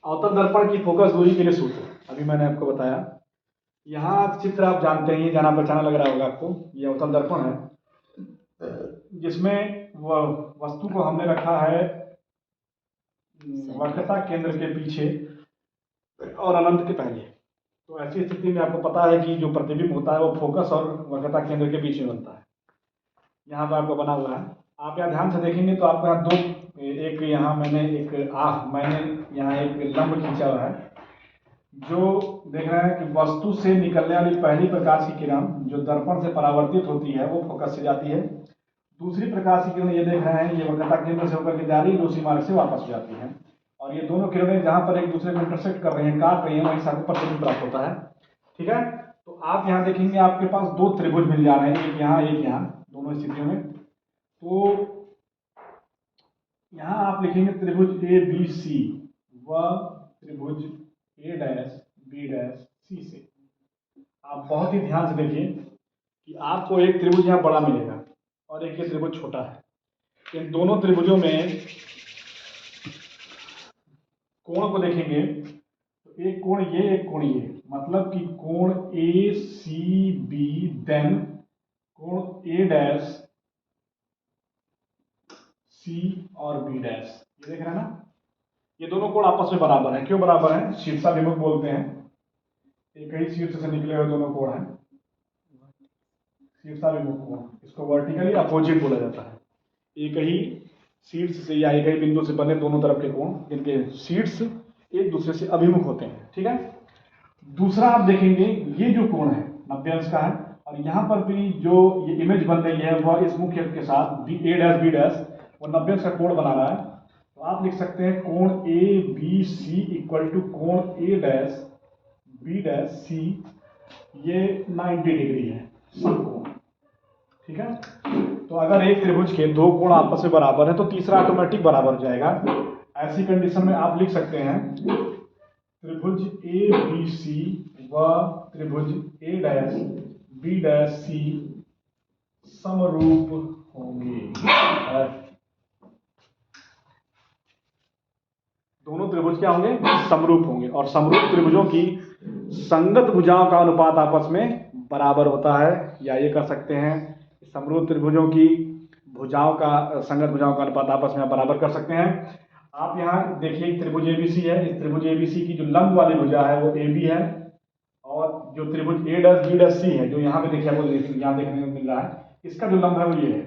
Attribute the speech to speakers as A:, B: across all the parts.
A: अवतल दर्पण की फोकस दूरी के लिए सूत्र अभी मैंने आपको बताया। यहाँ चित्र आप जानते हैं, जाना पहचाना लग रहा होगा आपको। ये अवतल दर्पण है जिसमें वस्तु को हमने रखा है वक्रता केंद्र के पीछे और अनंत के पहले। तो ऐसी स्थिति में आपको पता है कि जो प्रतिबिंब होता है वो फोकस और वक्रता केंद्र के बीच में बनता है। यहाँ पर आपको बना हुआ है, आप यहाँ ध्यान से देखेंगे तो आपको यहाँ दो, एक यहाँ मैंने यहाँ एक लंब खींचा हुआ है जो देख रहे हैं कि वस्तु से निकलने वाली पहली प्रकाश की किरण जो दर्पण से परावर्तित होती है वो फोकस से जाती है। दूसरी प्रकाश की किरण ये देख रहे हैं, ये वक्रता केंद्र से होकर के जा रही है, उसी मार्ग से वापस हो जाती है। और ये दोनों किरणें जहां पर एक दूसरे को इंटरसेक्ट कर रही हैं, काट रही हैं, वहीं से आपको प्रतिबिंब प्राप्त होता है। ठीक है, तो आप यहाँ देखेंगे आपके पास दो त्रिभुज मिल जा रहे हैं, एक यहाँ एक यहाँ, दोनों स्थितियों में। तो यहाँ आप लिखेंगे त्रिभुज ए बी सी व त्रिभुज ए डैश बी डैश सी से। आप बहुत ही ध्यान से देखिए कि आपको एक त्रिभुज यहाँ बड़ा मिलेगा और एक ये त्रिभुज छोटा है। इन दोनों त्रिभुजों में कोण को देखेंगे तो एक कोण ये, एक कोण ये, मतलब कि कोण ए सी बी देन कोण ए डैश सी और बी डैश। ये देख रहे हैं ना, ये दोनों कोण आपस में बराबर हैं। क्यों बराबर हैं? शीर्षाभिमुख बोलते हैं। एक ही शीर्ष से निकले हुए दोनों कोण हैं, शीर्षाभिमुख कोण। इसको वर्टिकली अपोजिट बोला जाता है। एक ही शीर्ष से या एक ही बिंदु से बने दोनों तरफ के कोण, इनके शीर्ष एक दूसरे से अभिमुख होते हैं। ठीक है, दूसरा आप देखेंगे ये जो कोण है 90 अंश का है, और यहाँ पर भी जो ये इमेज बन रही है वह इस मुख्य अक्ष के साथ ए डैश बी डैश वो 90 अंश का कोण बना रहा है। तो आप लिख सकते हैं कोण A B C equal to कोण A dash B dash C, ये 90 डिग्री है समकोण। ठीक है, तो अगर एक त्रिभुज के दो कोण आपस में बराबर है तो तीसरा ऑटोमेटिक बराबर हो जाएगा। ऐसी कंडीशन में आप लिख सकते हैं त्रिभुज ए बी सी व त्रिभुज ए डैश बी डैश सी समरूप होंगे। दोनों त्रिभुज क्या होंगे? समरूप होंगे। और समरूप त्रिभुजों की संगत भुजाओं का अनुपात आपस में बराबर होता है। या ये कर सकते हैं समरूप त्रिभुजों की भुजाओं का, संगत भुजाओं का अनुपात आपस में बराबर कर सकते हैं। आप यहाँ देखिए त्रिभुज एबीसी है, इस त्रिभुज एबीसी की जो लंब वाली भुजा है वो ए बी है, और जो त्रिभुज ए डैश बी डैश सी है जो यहाँ पे देखिए आपको यहाँ देखने को मिल रहा है, इसका जो लंब है वो ये है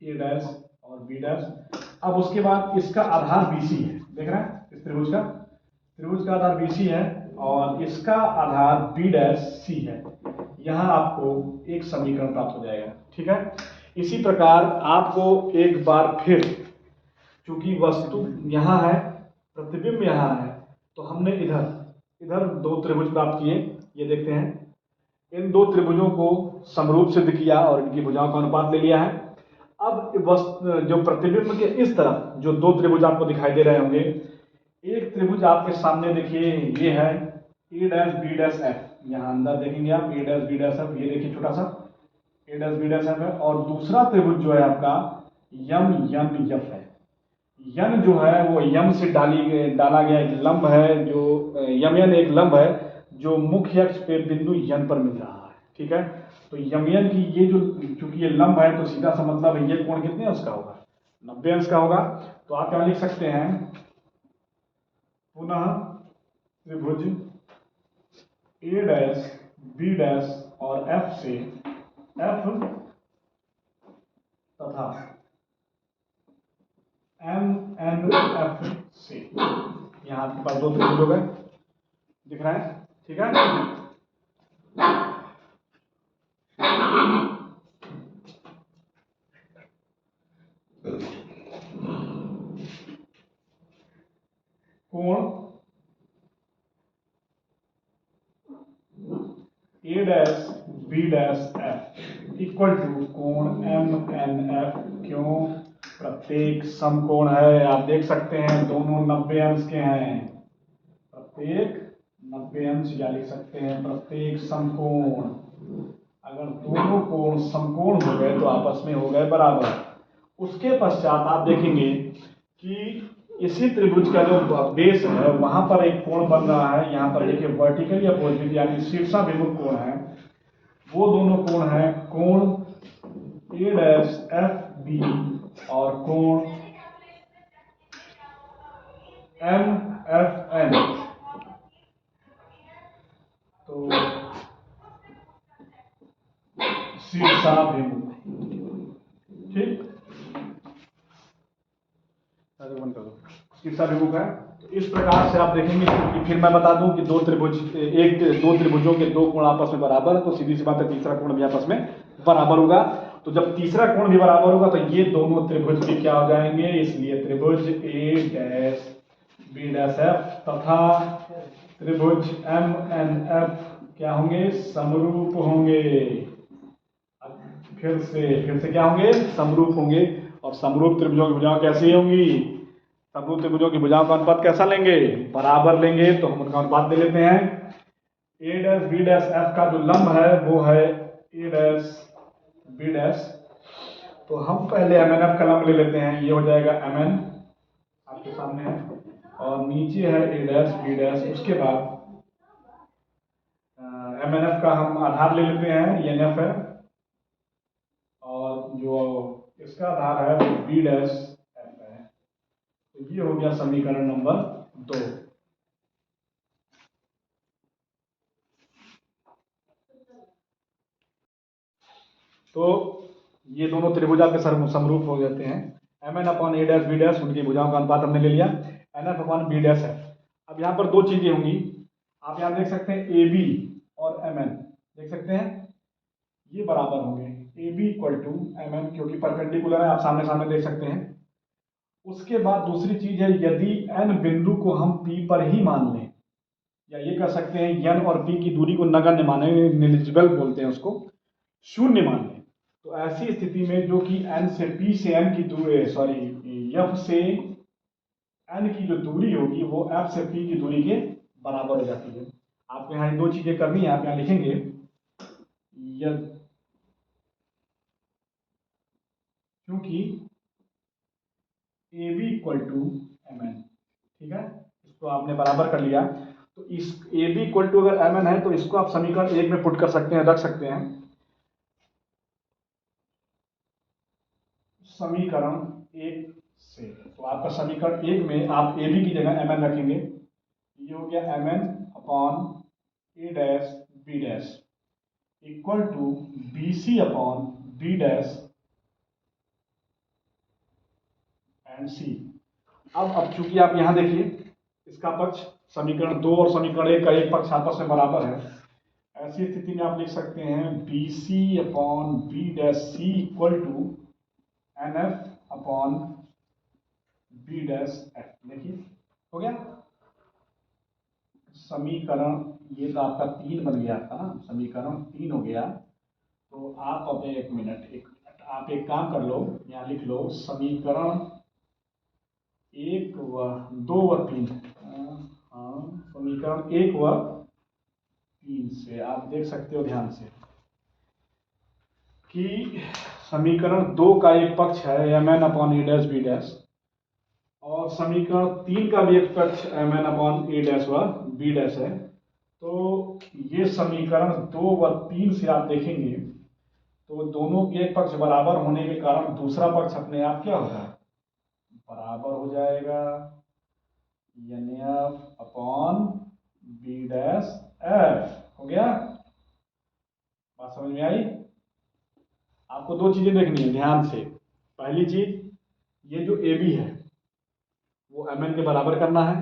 A: ए डैश और बी डैश। अब उसके बाद इसका आधार बीसी है, देख रहे हैं इस त्रिभुज का आधार बीसी है और इसका आधार बी डैश सी है। यहाँ आपको एक समीकरण प्राप्त हो जाएगा। ठीक है, इसी प्रकार आपको एक बार फिर, चूंकि वस्तु यहाँ है, प्रतिबिंब यहाँ है, तो हमने इधर दो त्रिभुज प्राप्त किए। ये देखते हैं, इन दो त्रिभुजों को समरूप सिद्ध किया और इनकी भुजाओं का अनुपात ले लिया है। अब जो प्रतिबिंब के इस तरफ जो दो त्रिभुज आपको दिखाई दे रहे होंगे, एक त्रिभुज आपके सामने देखिए ये है ए डैश बी डैश एफ। यहाँ अंदर देखेंगे आप ए डैश बी डैश एफ, ये देखिए छोटा सा ए डैश बी डैश एफ है। और दूसरा त्रिभुज जो है आपका यम यन यफ है। यन जो है वो यम से डाला गया एक लंब है, जो यम यन एक लंब है जो मुख्य अक्ष पे बिंदु यन पर मिल रहा है। ठीक है, तो यमयन की ये जो, चूंकि ये लंब है तो सीधा सा मतलब है ये कोण कितने अंश का होगा? 90 अंश का होगा। तो आप यहाँ लिख सकते हैं पुनः त्रिभुज ए डैश बी डैश और एफ से एफ तथा एम एन एफ से, यहाँ आपके पास दो त्रिभुज हो गए, दिख रहा है। ठीक है, कोण A dash B dash F equal to कोण एम एन एफ। क्यों? प्रत्येक समकोण है। आप देख सकते हैं दोनों 90 अंश के हैं, प्रत्येक 90 अंश, या लिख सकते हैं प्रत्येक समकोण। अगर दोनों कोण समकोण हो गए तो आपस में हो गए बराबर। उसके पश्चात आप देखेंगे कि इसी त्रिभुज का जो बेस है वहां पर एक कोण बन रहा है, यहाँ पर देखिए वर्टिकल या अपोजिट यानी शीर्षाभिमुख कोण है, वो दोनों कोण है कोण ए डैश एफ बी और कोण एम एफ एन। तो शीर्षाभिमुख, ठीक, बंद कर दो, शीर्षाभिमुख है। तो इस प्रकार से आप देखेंगे कि फिर मैं बता दूं कि दो त्रिभुजों के दो कोण आपस में बराबर है, तो सीधी सी बात है तीसरा कोण भी आपस में बराबर होगा। तो जब तीसरा कोण भी बराबर होगा तो ये दोनों त्रिभुज भी क्या हो जाएंगे, इसलिए त्रिभुज ए डैश बी डैश एफ तथा त्रिभुज एम एन एफ क्या होंगे, समरूप होंगे। फिर से क्या होंगे, समरूप होंगे। और समरूप त्रिभुजों की भुजाएं कैसी होंगी, समरूप त्रिभुजों की भुजाओं का अनुपात कैसा लेंगे, बराबर लेंगे। तो हम उनका अनुपात ले लेते हैं। ए डैश बी डैश एफ का जो लंब है वो है ए डैश बी डैश। तो हम पहले एम एन एफ का लंब ले लेते हैं, ये हो जाएगा एम एन, आपके सामने है, और नीचे है ए डैश बी डैश। उसके बाद एम एन एफ का हम आधार ले लेते हैं, एन एफ है, और जो इसका आधार है वो बी डैश एफ है। तो ये हो गया समीकरण नंबर 2। तो ये दोनों त्रिभुज आपके समरूप हो जाते हैं। M N upon A dash B dash, उनकी भुजाओं का अनुपात हमने ले लिया, N F upon B dash है। अब यहाँ पर दो चीजें होंगी, आप यहाँ देख सकते हैं ए बी और एम एन, देख सकते हैं ये बराबर होंगे, A B equal to M N, क्योंकि परपेंडिकुलर है, आप सामने सामने देख सकते हैं। उसके बाद दूसरी चीज है, यदि एन बिंदु को हम पी पर ही मान लें, या ये कह सकते हैं एन और पी की दूरी को नगण्य माने, नेग्लिजिबल बोलते हैं उसको, शून्य मान लें, तो ऐसी स्थिति में जो कि एन से पी से एन की दूरी, सॉरी एफ से एन की जो दूरी होगी वो एफ से पी की दूरी के बराबर हो जाती है। आपको यहाँ दो चीजें करनी है, आप यहाँ लिखेंगे क्योंकि A B equal to M N, ठीक है, इसको आपने बराबर कर लिया। तो इस ए बी इक्वल टू अगर एम एन है तो इसको आप समीकरण 1 में पुट कर सकते हैं, रख सकते हैं। समीकरण 1 से, तो आपका समीकरण 1 में आप ए बी की जगह एम एन रखेंगे, ये हो गया M N upon A dash B dash equal to B C upon B dash and C. अब चूंकि आप यहां देखिए इसका पक्ष समीकरण 2 और समीकरण 1 का एक पक्ष आपस में बराबर है, ऐसी स्थिति में आप लिख सकते हैं B C upon B dash C equal to N F upon B dash F. देखिए हो गया समीकरण, ये तो आपका 3 बन गया था, समीकरण 3 हो गया। तो आप अब एक मिनट आप एक काम कर लो, यहाँ लिख लो समीकरण 1 व 2 व 3, समीकरण 1 व 3 से आप देख सकते हो ध्यान से कि समीकरण 2 का एक पक्ष है M N upon A dash B dash, और समीकरण 3 का भी एक पक्ष M N upon A dash व बी डैश है। तो ये समीकरण 2 व 3 से आप देखेंगे तो दोनों के एक पक्ष बराबर होने के कारण दूसरा पक्ष अपने आप क्या होगा, बराबर हो जाएगा, N F upon B dash F. हो गया, बात समझ में आई। आपको दो चीजें देखनी है ध्यान से, पहली चीज ये जो ए बी है वो एम एन के बराबर करना है।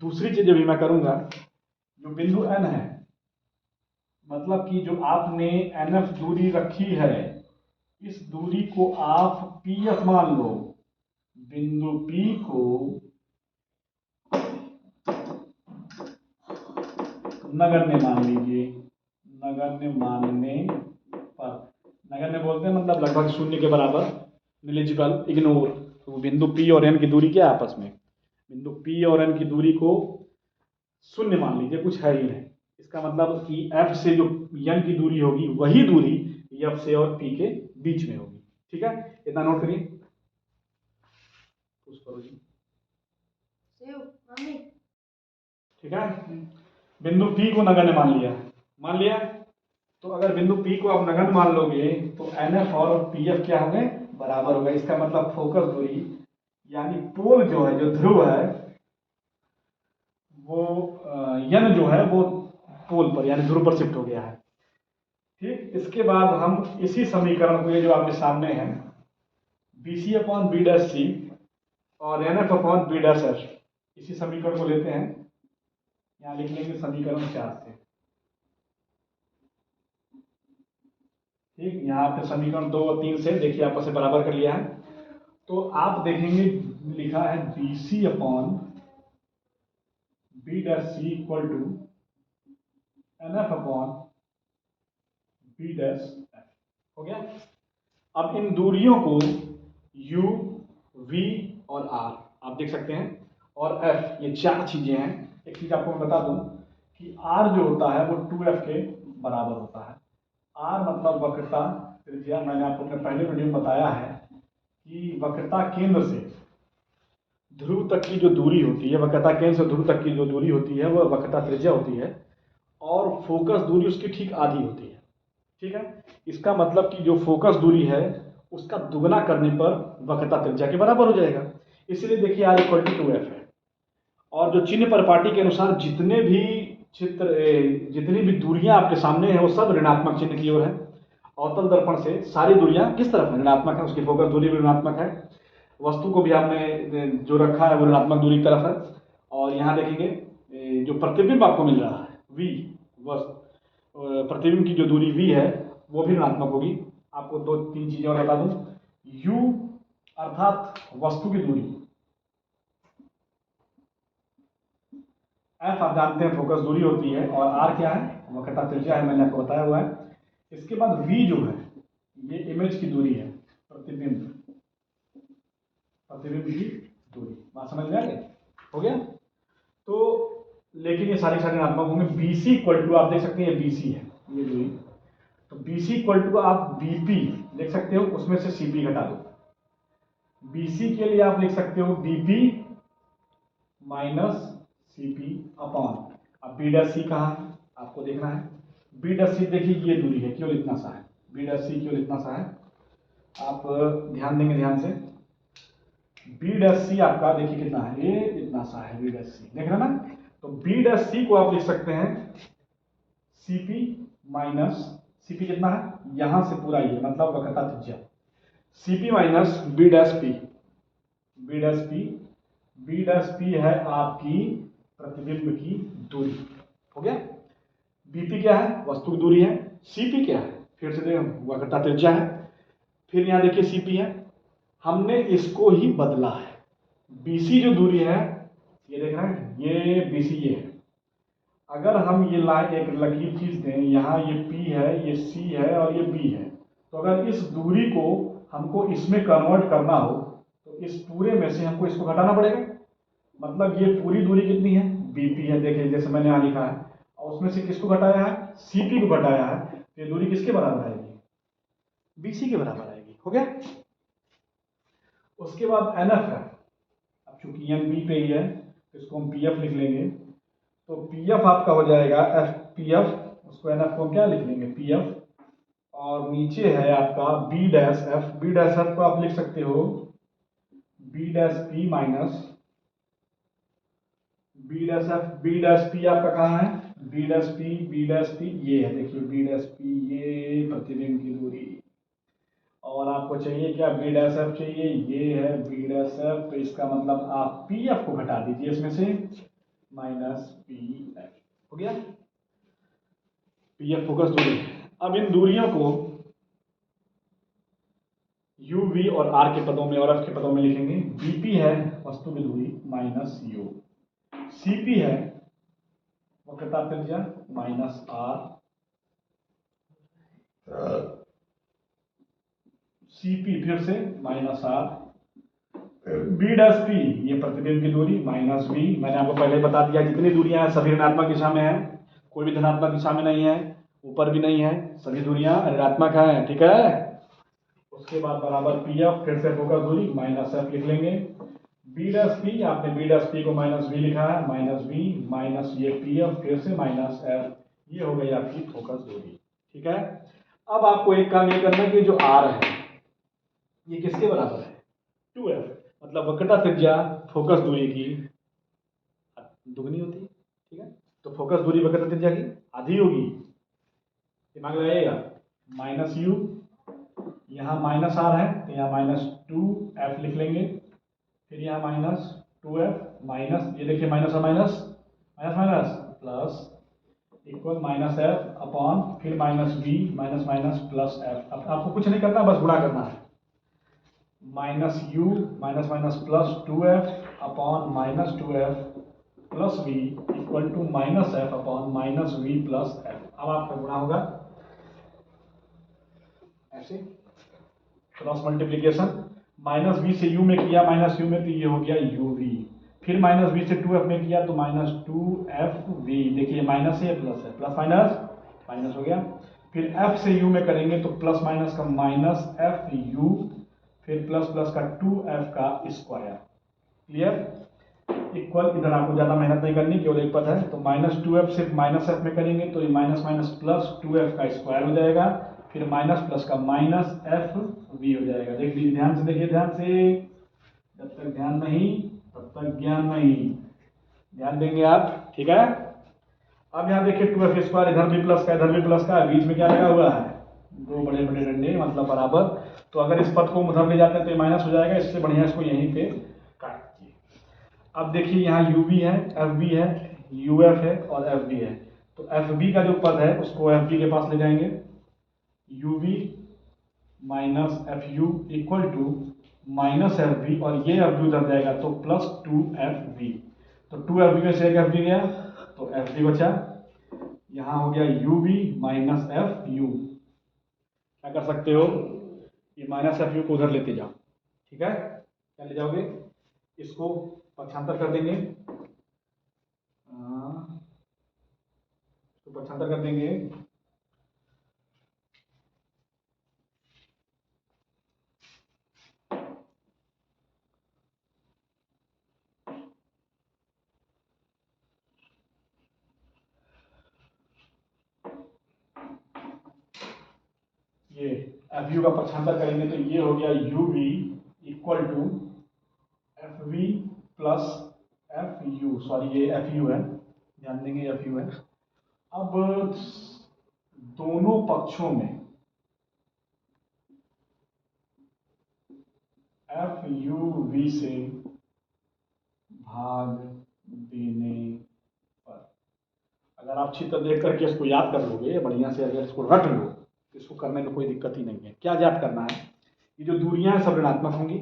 A: दूसरी चीज अभी मैं करूंगा, जो बिंदु एन है, मतलब कि जो आपने एन एफ दूरी रखी है, इस दूरी को आप पी एफ मान लो, बिंदु पी को नगण्य मान लीजिए। नगण्य मानने पर, नगण्य बोलते हैं मतलब लगभग शून्य के बराबर, नेग्लिजिबल, इग्नोर। तो बिंदु पी और एन की दूरी क्या है आपस में, बिंदु पी और एन की दूरी को शून्य मान लीजिए, कुछ है ही नहीं। इसका मतलब कि एफ से जो एन की दूरी होगी वही दूरी एफ से और पी के बीच में होगी। ठीक है, इतना नोट करिए, उस करो जी। ठीक है। बिंदु P को नगण्य मान लिया। तो अगर बिंदु P को आप नगण्य मान लोगे तो NF और PF क्या होंगे, बराबर होगा। इसका मतलब फोकस दूरी यानी पोल जो है, जो ध्रुव है वो यन जो है वो पोल पर यानी ध्रुव पर शिफ्ट हो गया है। ठीक, इसके बाद हम इसी समीकरण को, ये जो आपके सामने है, BC upon B dash C और NF upon B dash F, इसी समीकरण को लेते हैं, यहाँ लिख लेंगे समीकरण 4 से। ठीक, यहाँ पे समीकरण 2 और 3 से देखिए आपस में बराबर कर लिया है। तो आप देखेंगे लिखा है BC upon B dash C equal to NF upon B dash F, हो गया। अब इन दूरियों को U, V और R आप देख सकते हैं, और F, ये 4 चीजें हैं। एक चीज आपको मैं बता दूं कि R जो होता है वो 2F के बराबर होता है। R मतलब वक्रता त्रिज्या। मैंने आपको अपने पहले वीडियो में बताया है कि वक्रता केंद्र से ध्रुव तक की जो दूरी होती है, वक्रता केंद्र से ध्रुव तक की जो दूरी होती है वह वक्रता त्रिज्या होती है, और फोकस दूरी उसकी ठीक आधी होती है। ठीक है, इसका मतलब कि जो फोकस दूरी है उसका दुगना करने पर वक्रता त्रिज्या के बराबर हो जाएगा। इसलिए देखिए R इक्वल टू 2F है, और जो चिन्ह परिपाटी के अनुसार जितनी भी दूरियां आपके सामने हैं वो सब ऋणात्मक चिन्ह की ओर है। अवतल दर्पण से सारी दूरियां किस तरफ है, ऋणात्मक है। उसकी फोकस दूरी भी ऋणात्मक है। वस्तु को भी आपने जो रखा है वो ऋणात्मक दूरी की तरफ है। और यहाँ देखेंगे जो प्रतिबिंब आपको मिल रहा है V, प्रतिबिंब की जो दूरी V है वो भी ऋणात्मक होगी। आपको 2-3 चीजें और बता दूं, U अर्थात वस्तु की दूरी, F आप जानते हैं फोकस दूरी होती है, और R क्या है, वक्रता त्रिज्या है, मैंने आपको बताया हुआ है। इसके बाद V जो है ये इमेज की दूरी है, प्रतिबिंब की दूरी। बात समझ में आ गई, हो गया। तो लेकिन ये सारी ऋणात्मक होंगे। BC इक्वल टू, आप देख सकते हैं BC है ये दूरी, तो BC इक्वल टू आप BP देख सकते हो, उसमें से CP घटा दो। BC के लिए आप लिख सकते हो BP माइनस CP अपॉन, अब B डैश C कहाँ है आपको देखना है। B डैश C देखिए ये दूरी है, केवल इतना सा है। B डैश C केवल इतना सा है, आप ध्यान देंगे ध्यान से। B डैश C आपका देखिए कितना है, ये इतना सा है B डैश C, देख रहे ना। तो B डैश C को आप लिख सकते हैं CP माइनस, CP कितना है, यहां से पूरा ये मतलब वक्रता त्रिज्या, CP minus B dash P। B dash P, B dash P है आपकी प्रतिबिंब की दूरी, हो गया। BP क्या है, वस्तु की दूरी है। CP क्या है, फिर से देखो वक्रता त्रिज्या है। फिर यहाँ देखिए CP है, हमने इसको ही बदला है। BC जो दूरी है ये देख रहे हैं, ये BC ये है। अगर हम ये लाइन एक लकीर खींच दें, यहाँ ये P है, ये C है और ये B है, तो अगर इस दूरी को हमको इसमें कन्वर्ट करना हो तो इस पूरे में से हमको इसको घटाना पड़ेगा। मतलब ये पूरी दूरी कितनी है, BP है, देखिए जैसे मैंने यहाँ लिखा है, और उसमें से किसको घटाया है, CP को घटाया है, तो ये दूरी किसके बराबर आएगी, BC के बराबर आएगी, हो गया। उसके बाद NF है, अब चूंकि M B पे ही है तो इसको हम PF लिख लेंगे। तो PF आपका हो जाएगा FPF, उसको NF को क्या लिख लेंगे PF, और नीचे है आपका B dash F। B dash F को आप लिख सकते हो B dash P minus B dash F। B dash P आपका कहाँ है, B डैश P ये है, देखिए B डैश P ये प्रतिबिंब की दूरी, और आपको चाहिए क्या, B डैश F चाहिए, ये है B डैश F। तो इसका मतलब आप PF को घटा दीजिए इसमें से, माइनस PF, हो गया। PF फोकस दूरी। अब इन दूरियों को U, V और R के पदों में और F के पदों में लिखेंगे। BP है वस्तु की दूरी माइनस U, CP है वक्रता त्रिज्या माइनस R, CP फिर से minus R, B dash P ये प्रतिबिंब की दूरी माइनस V। मैंने आपको पहले ही बता दिया जितनी दूरियां हैं सभी ऋणात्मक दिशा में है, कोई भी धनात्मक दिशा में नहीं है, ऊपर भी नहीं है, सभी दूरियां ऋणात्मक हैं, ठीक है। उसके बाद बराबर PF, फिर से फोकस दूरी माइनस F लिख लेंगे। बी डैश पी, आपने बी डैश पी को माइनस वी लिखा है, माइनस वी माइनस ये पी एफ फिर से माइनस एफ, ये हो गई आपकी फोकस दूरी। ठीक है, अब आपको एक काम ये करना है कि जो आर है ये किसके बराबर है, 2f, मतलब वक्रता त्रिज्या फोकस दूरी की दुगनी होती है। ठीक है, तो फोकस दूरी वक्रता त्रिज्या की आधी होगी, दिमाग लगाइएगा। माइनस यू, यहाँ माइनस आर है तो यहाँ माइनस 2f लिख लेंगे, फिर यहाँ माइनस 2f माइनस, ये देखिए माइनस और minus minus minus plus equal minus F upon फिर minus V minus minus plus F. अब आपको कुछ नहीं करना, बस गुणा करना है। Minus U minus minus plus 2f upon minus 2f plus V equal to minus F upon minus V plus F. अब आपका गुणा होगा ऐसे, क्रॉस मल्टीप्लीकेशन, माइनस वी से यू में किया माइनस यू में तो ये हो गया यू वी, फिर माइनस वी से 2f में किया तो माइनस 2f वी, देखिए माइनस है प्लस है, प्लस माइनस माइनस हो गया, फिर f से u में करेंगे तो प्लस माइनस का माइनस एफ यू, फिर प्लस प्लस का 2f का स्क्वायर। क्लियर, इक्वल, इधर आपको ज़्यादा मेहनत नहीं करनी, केवल एक पद है, तो माइनस 2f सिर्फ माइनस एफ में करेंगे तो ये माइनस माइनस प्लस 2f का स्क्वायर हो जाएगा, फिर माइनस प्लस का माइनस एफ वी हो जाएगा। देख लीजिए ध्यान से, देखिए ध्यान से, जब तक ध्यान नहीं तब तक ज्ञान नहीं, ध्यान देंगे आप। ठीक है, अब यहाँ देखिए 2f स्क्वायर, इधर भी प्लस का इधर भी प्लस का, बीच में क्या लगा हुआ है, दो बड़े बड़े डंडे मतलब बराबर, तो अगर इस पद को उधर ले जाते हैं तो ये माइनस हो जाएगा, इससे बढ़िया इसको यहीं पे काट दीजिए। अब देखिए यहाँ यू बी है, एफ बी है, यू एफ है और एफ बी है, तो एफ बी का जो पद है उसको एफ बी के पास ले जाएंगे, U B minus F U equal to minus F B, और ये एफ बी उधर जाएगा तो प्लस 2f v, तो 2f v में से एक एफ बी गया तो एफ बी बचा, यहाँ हो गया U B minus F U. क्या कर सकते हो, ये माइनस एफ यू को उधर लेते जाओ। ठीक है, क्या ले जाओगे, इसको पक्षांतर कर देंगे, तो पक्षांतर कर देंगे, ये एफ यू का पक्षांतर करेंगे तो ये हो गया U V equal to F V plus F U, sorry ये एफ यू है, ध्यान देंगे एफ यू है। अब दोनों पक्षों में एफ यू वी से भाग देने पर, अगर आप चित्र देख करके इसको याद कर लोगे बढ़िया से, अगर इसको रट लो तो इसको करने में कोई दिक्कत ही नहीं है। क्या याद करना है, ये जो दूरियां हैं सब ऋणात्मक होंगी,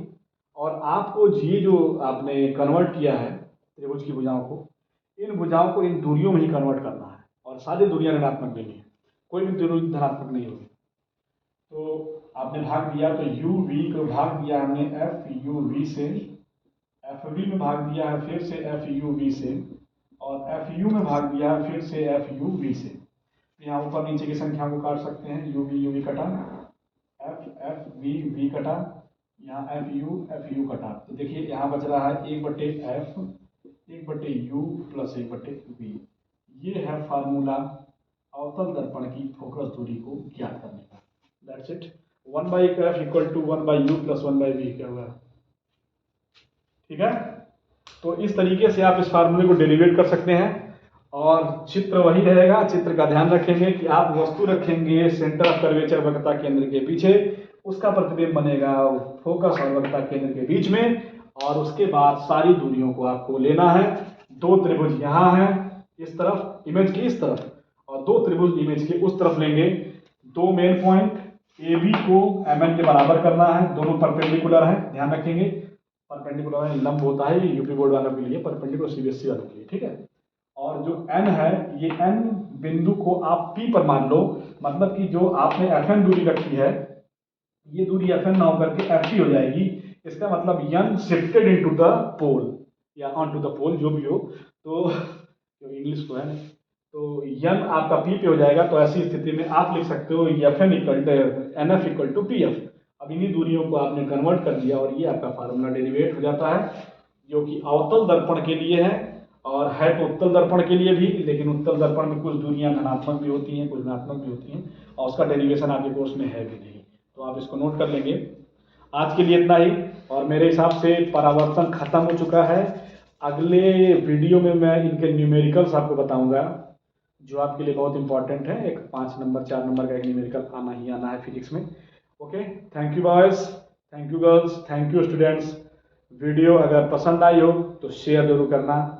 A: और आपको ये जो आपने कन्वर्ट किया है त्रिभुज की भुजाओं को, इन भुजाओं को इन दूरियों में ही कन्वर्ट करना है, और सारी दूरियां ऋणात्मक लेनी है, कोई भी दूरी धनात्मक नहीं होगी। तो आपने भाग दिया तो यू वी को भाग दिया हमने एफ यू वी से, एफ वी में भाग दिया है फिर से एफ यू वी से, और एफ यू में भाग दिया है फिर से एफ यू वी से। यहाँ ऊपर नीचे की संख्या को काट सकते हैं, यू वी कटा, एफ वी कटा, यहाँ एफ यू कटा, तो देखिए यहाँ बच रहा है 1/f 1/u प्लस 1/v। ये है फार्मूला अवतल दर्पण की फोकस दूरी को ज्ञात करने का। That's it, 1/f equal to 1/u plus 1/v क्या हुआ। ठीक है, तो इस तरीके से आप इस फार्मूले को डेरिवेट कर सकते हैं, और चित्र वही रहेगा। चित्र का ध्यान रखेंगे कि आप वस्तु रखेंगे सेंटर ऑफ कर्वेचर वक्रता केंद्र के पीछे, उसका प्रतिबिंब बनेगा फोकस और वक्रता केंद्र के बीच में, और उसके बाद सारी दूरियों को आपको लेना है। दो त्रिभुज यहाँ है इस तरफ, इमेज की इस तरफ, और दो त्रिभुज इमेज के उस तरफ लेंगे। दो मेन पॉइंट ए बी को एम एन के बराबर करना है, दोनों परपेंडिकुलर हैं, ध्यान रखेंगे। परपेंडिकुलर है, लंब होता है यूपी बोर्ड वालों के लिए, परपेंडिकुलर सीबीएसई वालों के लिए। ठीक है, और जो n है, ये n बिंदु को आप P पर मान लो, मतलब कि जो आपने Fn दूरी रखी है, ये दूरी Fn ना होकर के Fp हो जाएगी। इसका मतलब n शिफ्टेड इनटू द पोल या ऑन टू द पोल, जो भी हो, तो जो इंग्लिश को है, तो n आपका P पे हो जाएगा। तो ऐसी स्थिति में आप लिख सकते हो Fn equal to NF equal to PF। अब इन्हीं दूरियों को आपने कन्वर्ट कर दिया और ये आपका फार्मूला डेरिवेट हो जाता है। जो कि अवतल दर्पण के लिए है, और है तो उत्तल दर्पण के लिए भी, लेकिन उत्तल दर्पण में कुछ दूरियां धनात्मक भी होती हैं, कुछ ऋणात्मक भी होती हैं, और उसका डेरिवेशन आपके कोर्स में है भी नहीं, तो आप इसको नोट कर लेंगे। आज के लिए इतना ही, और मेरे हिसाब से परावर्तन खत्म हो चुका है। अगले वीडियो में मैं इनके न्यूमेरिकल्स आपको बताऊंगा, जो आपके लिए बहुत इंपॉर्टेंट है। एक 5 नंबर 4 नंबर का एक न्यूमेरिकल आना ही आना है फिजिक्स में। Okay, thank you boys, thank you girls, thank you students. Video अगर पसंद आई हो तो शेयर जरूर करना।